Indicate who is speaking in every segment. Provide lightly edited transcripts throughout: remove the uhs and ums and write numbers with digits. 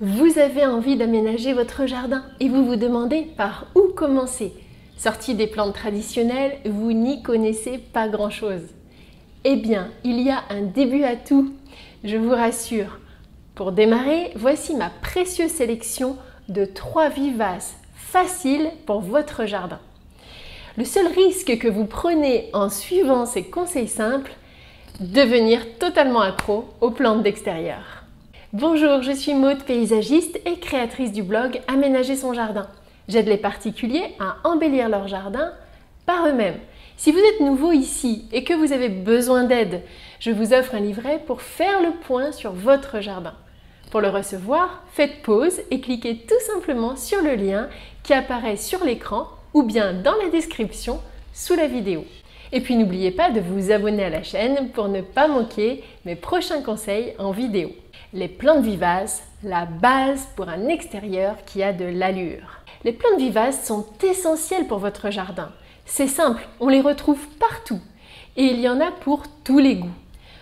Speaker 1: Vous avez envie d'aménager votre jardin et vous vous demandez par où commencer. Sorti des plantes traditionnelles, vous n'y connaissez pas grand-chose. Eh bien, il y a un début à tout, je vous rassure. Pour démarrer, voici ma précieuse sélection de 3 vivaces faciles pour votre jardin. Le seul risque que vous prenez en suivant ces conseils simples, devenir totalement accro aux plantes d'extérieur. Bonjour, je suis Maude, paysagiste et créatrice du blog Aménager son jardin. J'aide les particuliers à embellir leur jardin par eux-mêmes. Si vous êtes nouveau ici et que vous avez besoin d'aide, je vous offre un livret pour faire le point sur votre jardin. Pour le recevoir, faites pause et cliquez tout simplement sur le lien qui apparaît sur l'écran ou bien dans la description sous la vidéo. Et puis n'oubliez pas de vous abonner à la chaîne pour ne pas manquer mes prochains conseils en vidéo. Les plantes vivaces, la base pour un extérieur qui a de l'allure. Les plantes vivaces sont essentielles pour votre jardin. C'est simple, on les retrouve partout et il y en a pour tous les goûts.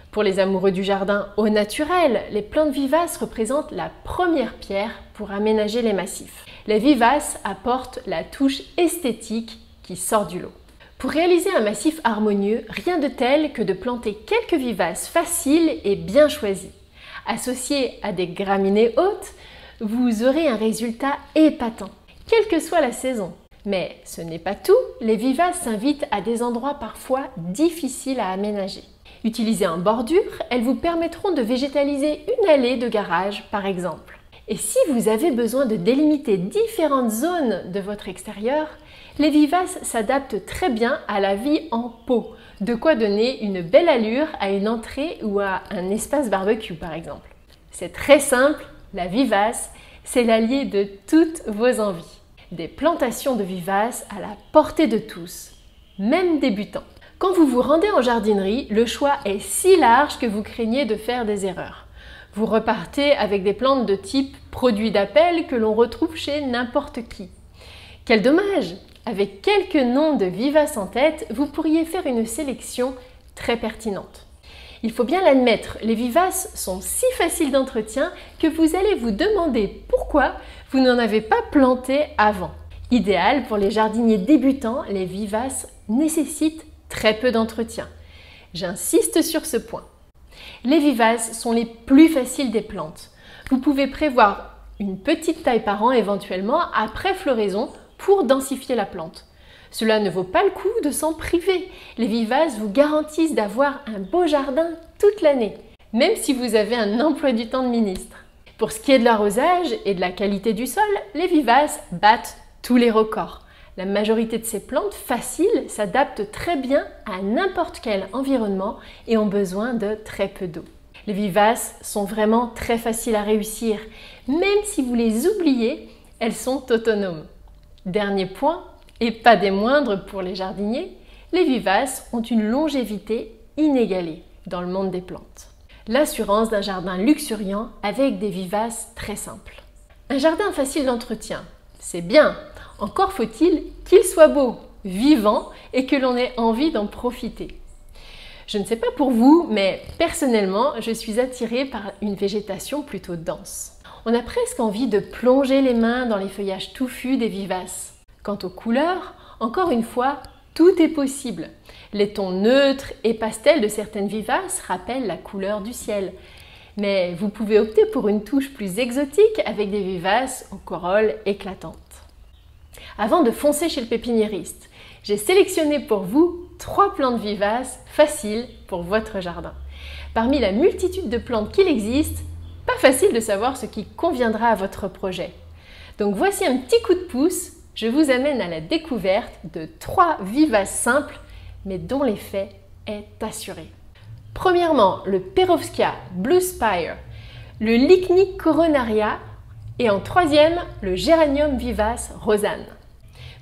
Speaker 1: Pour les amoureux du jardin au naturel, les plantes vivaces représentent la première pierre pour aménager les massifs. Les vivaces apportent la touche esthétique qui sort du lot. Pour réaliser un massif harmonieux, rien de tel que de planter quelques vivaces faciles et bien choisies. Associées à des graminées hautes, vous aurez un résultat épatant, quelle que soit la saison. Mais ce n'est pas tout, les vivaces s'invitent à des endroits parfois difficiles à aménager. Utilisées en bordure, elles vous permettront de végétaliser une allée de garage par exemple. Et si vous avez besoin de délimiter différentes zones de votre extérieur, les vivaces s'adaptent très bien à la vie en pot, de quoi donner une belle allure à une entrée ou à un espace barbecue par exemple. C'est très simple, la vivace, c'est l'allié de toutes vos envies. Des plantations de vivaces à la portée de tous, même débutants. Quand vous vous rendez en jardinerie, le choix est si large que vous craignez de faire des erreurs. Vous repartez avec des plantes de type produit d'appel que l'on retrouve chez n'importe qui. Quel dommage! Avec quelques noms de vivaces en tête, vous pourriez faire une sélection très pertinente. Il faut bien l'admettre, les vivaces sont si faciles d'entretien que vous allez vous demander pourquoi vous n'en avez pas planté avant. Idéal pour les jardiniers débutants, les vivaces nécessitent très peu d'entretien. J'insiste sur ce point. Les vivaces sont les plus faciles des plantes. Vous pouvez prévoir une petite taille par an éventuellement après floraison pour densifier la plante. Cela ne vaut pas le coup de s'en priver. Les vivaces vous garantissent d'avoir un beau jardin toute l'année, même si vous avez un emploi du temps de ministre. Pour ce qui est de l'arrosage et de la qualité du sol, les vivaces battent tous les records. La majorité de ces plantes faciles s'adaptent très bien à n'importe quel environnement et ont besoin de très peu d'eau. Les vivaces sont vraiment très faciles à réussir. Même si vous les oubliez, elles sont autonomes. Dernier point, et pas des moindres pour les jardiniers, les vivaces ont une longévité inégalée dans le monde des plantes. L'assurance d'un jardin luxuriant avec des vivaces très simples. Un jardin facile d'entretien, c'est bien. Encore faut-il qu'il soit beau, vivant et que l'on ait envie d'en profiter. Je ne sais pas pour vous, mais personnellement, je suis attirée par une végétation plutôt dense. On a presque envie de plonger les mains dans les feuillages touffus des vivaces. Quant aux couleurs, encore une fois, tout est possible. Les tons neutres et pastels de certaines vivaces rappellent la couleur du ciel. Mais vous pouvez opter pour une touche plus exotique avec des vivaces aux corolles éclatantes. Avant de foncer chez le pépiniériste, j'ai sélectionné pour vous 3 plantes vivaces faciles pour votre jardin. Parmi la multitude de plantes qu'il existe, pas facile de savoir ce qui conviendra à votre projet. Donc voici un petit coup de pouce, je vous amène à la découverte de 3 vivaces simples, mais dont l'effet est assuré. Premièrement, le Perovskaya Blue Spire, le Lychnis coronaria et en troisième, le Géranium vivace Rosanne.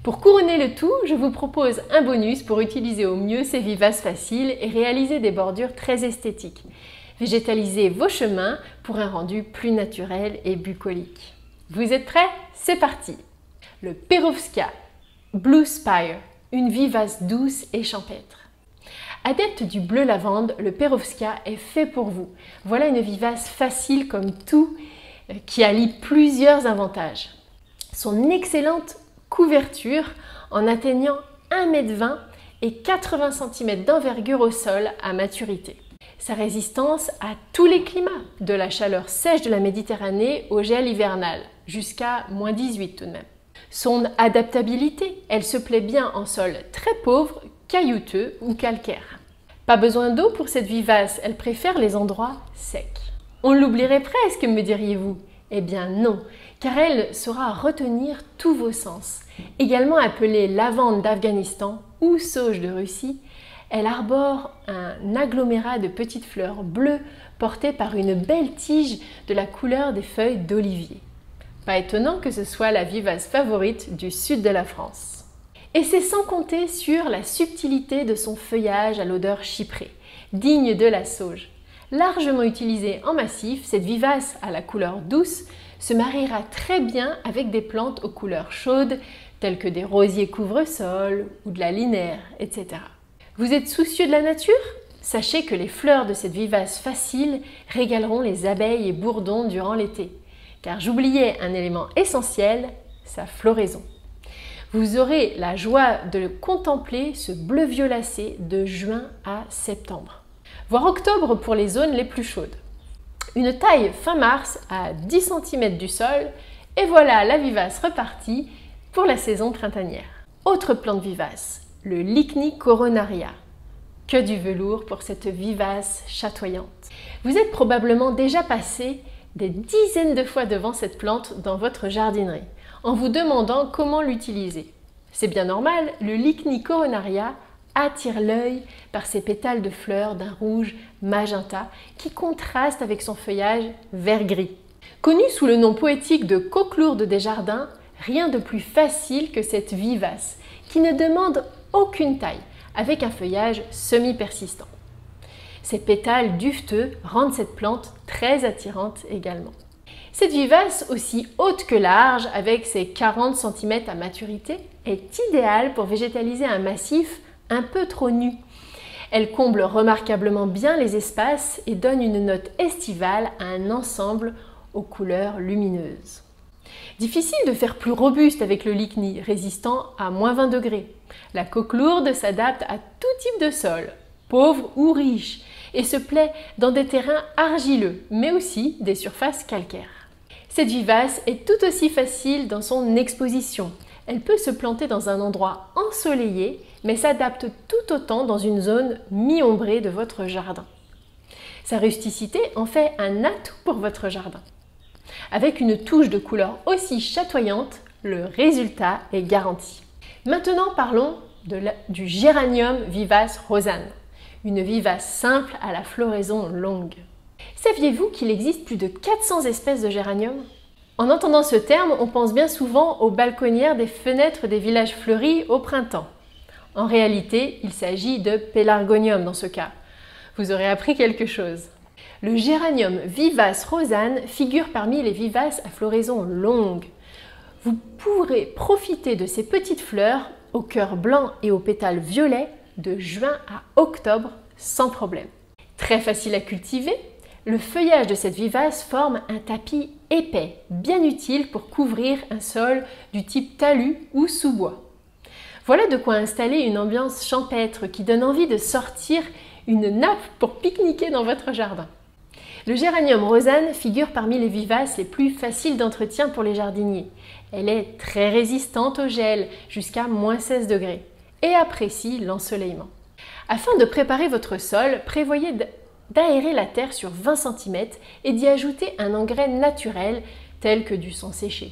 Speaker 1: Pour couronner le tout, je vous propose un bonus pour utiliser au mieux ces vivaces faciles et réaliser des bordures très esthétiques. Végétalisez vos chemins pour un rendu plus naturel et bucolique. Vous êtes prêts? C'est parti! Le Perovskaya Blue Spire, une vivace douce et champêtre. Adepte du bleu lavande, le Perovskaya est fait pour vous. Voilà une vivace facile comme tout qui allie plusieurs avantages. Son excellente couverture en atteignant 1,20 m et 80 cm d'envergure au sol à maturité. Sa résistance à tous les climats, de la chaleur sèche de la Méditerranée au gel hivernal, jusqu'à -18 tout de même. Son adaptabilité, elle se plaît bien en sol très pauvre, caillouteux ou calcaire. Pas besoin d'eau pour cette vivace, elle préfère les endroits secs. On l'oublierait presque, me diriez-vous? Eh bien non, car elle saura retenir tous vos sens. Également appelée lavande d'Afghanistan ou sauge de Russie, elle arbore un agglomérat de petites fleurs bleues portées par une belle tige de la couleur des feuilles d'olivier. Pas étonnant que ce soit la vivace favorite du sud de la France. Et c'est sans compter sur la subtilité de son feuillage à l'odeur chyprée, digne de la sauge. Largement utilisée en massif, cette vivace à la couleur douce se mariera très bien avec des plantes aux couleurs chaudes, telles que des rosiers couvre-sol ou de la linaire, etc. Vous êtes soucieux de la nature? Sachez que les fleurs de cette vivace facile régaleront les abeilles et bourdons durant l'été. Car j'oubliais un élément essentiel, sa floraison. Vous aurez la joie de contempler ce bleu violacé de juin à septembre, voire octobre pour les zones les plus chaudes. Une taille fin mars à 10 cm du sol, et voilà la vivace repartie pour la saison printanière. Autre plante vivace, le Lychnis coronaria. Que du velours pour cette vivace chatoyante. Vous êtes probablement déjà passé des dizaines de fois devant cette plante dans votre jardinerie, en vous demandant comment l'utiliser. C'est bien normal, le Lychnis coronaria attire l'œil par ses pétales de fleurs d'un rouge magenta qui contraste avec son feuillage vert-gris. Connu sous le nom poétique de coquelourde des jardins, rien de plus facile que cette vivace, qui ne demande aucune taille, avec un feuillage semi-persistant. Ses pétales duveteux rendent cette plante très attirante également. Cette vivace, aussi haute que large, avec ses 40 cm à maturité, est idéale pour végétaliser un massif un peu trop nu. Elle comble remarquablement bien les espaces et donne une note estivale à un ensemble aux couleurs lumineuses. Difficile de faire plus robuste avec le Lychnis, résistant à -20 degrés. La coquelourde s'adapte à tout type de sol, pauvre ou riche, et se plaît dans des terrains argileux, mais aussi des surfaces calcaires. Cette vivace est tout aussi facile dans son exposition. Elle peut se planter dans un endroit ensoleillé, mais s'adapte tout autant dans une zone mi-ombrée de votre jardin. Sa rusticité en fait un atout pour votre jardin. Avec une touche de couleur aussi chatoyante, le résultat est garanti. Maintenant parlons du géranium vivace rosanne, une vivace simple à la floraison longue. Saviez-vous qu'il existe plus de 400 espèces de géranium? En entendant ce terme, on pense bien souvent aux balconnières des fenêtres des villages fleuris au printemps. En réalité, il s'agit de pélargonium dans ce cas. Vous aurez appris quelque chose. Le géranium vivace rosanne figure parmi les vivaces à floraison longue. Vous pourrez profiter de ces petites fleurs au cœur blanc et aux pétales violets de juin à octobre sans problème. Très facile à cultiver, le feuillage de cette vivace forme un tapis épais, bien utile pour couvrir un sol du type talus ou sous-bois. Voilà de quoi installer une ambiance champêtre qui donne envie de sortir une nappe pour pique-niquer dans votre jardin. Le géranium rosanne figure parmi les vivaces les plus faciles d'entretien pour les jardiniers. Elle est très résistante au gel, jusqu'à -16 degrés, et apprécie l'ensoleillement. Afin de préparer votre sol, prévoyez d'aérer la terre sur 20 cm et d'y ajouter un engrais naturel tel que du sang séché.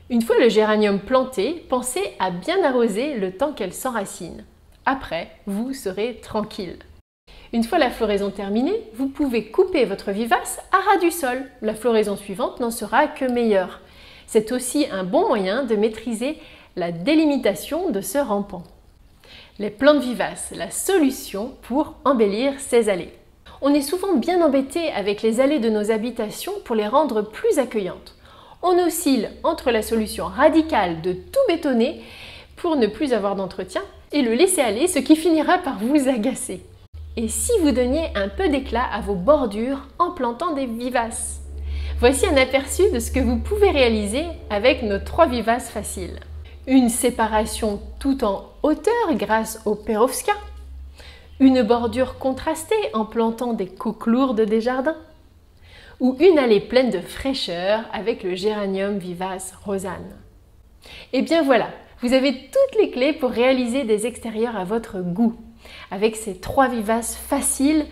Speaker 1: Une fois le géranium planté, pensez à bien arroser le temps qu'elle s'enracine. Après, vous serez tranquille. Une fois la floraison terminée, vous pouvez couper votre vivace à ras du sol. La floraison suivante n'en sera que meilleure. C'est aussi un bon moyen de maîtriser la délimitation de ce rampant. Les plantes vivaces, la solution pour embellir ces allées. On est souvent bien embêté avec les allées de nos habitations pour les rendre plus accueillantes. On oscille entre la solution radicale de tout bétonner pour ne plus avoir d'entretien et le laisser aller, ce qui finira par vous agacer. Et si vous donniez un peu d'éclat à vos bordures en plantant des vivaces? Voici un aperçu de ce que vous pouvez réaliser avec nos 3 vivaces faciles. Une séparation tout en hauteur grâce au Perovskaya. Une bordure contrastée en plantant des coquelourdes des jardins. Ou une allée pleine de fraîcheur avec le géranium vivace Rosanne. Et bien voilà, vous avez toutes les clés pour réaliser des extérieurs à votre goût, avec ces 3 vivaces faciles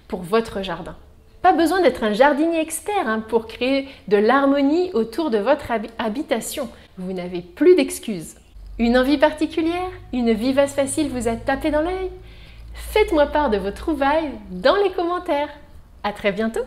Speaker 1: pour votre jardin. Pas besoin d'être un jardinier expert pour créer de l'harmonie autour de votre habitation. Vous n'avez plus d'excuses. Une envie particulière? Une vivace facile vous a tapé dans l'œil? Faites-moi part de vos trouvailles dans les commentaires. À très bientôt!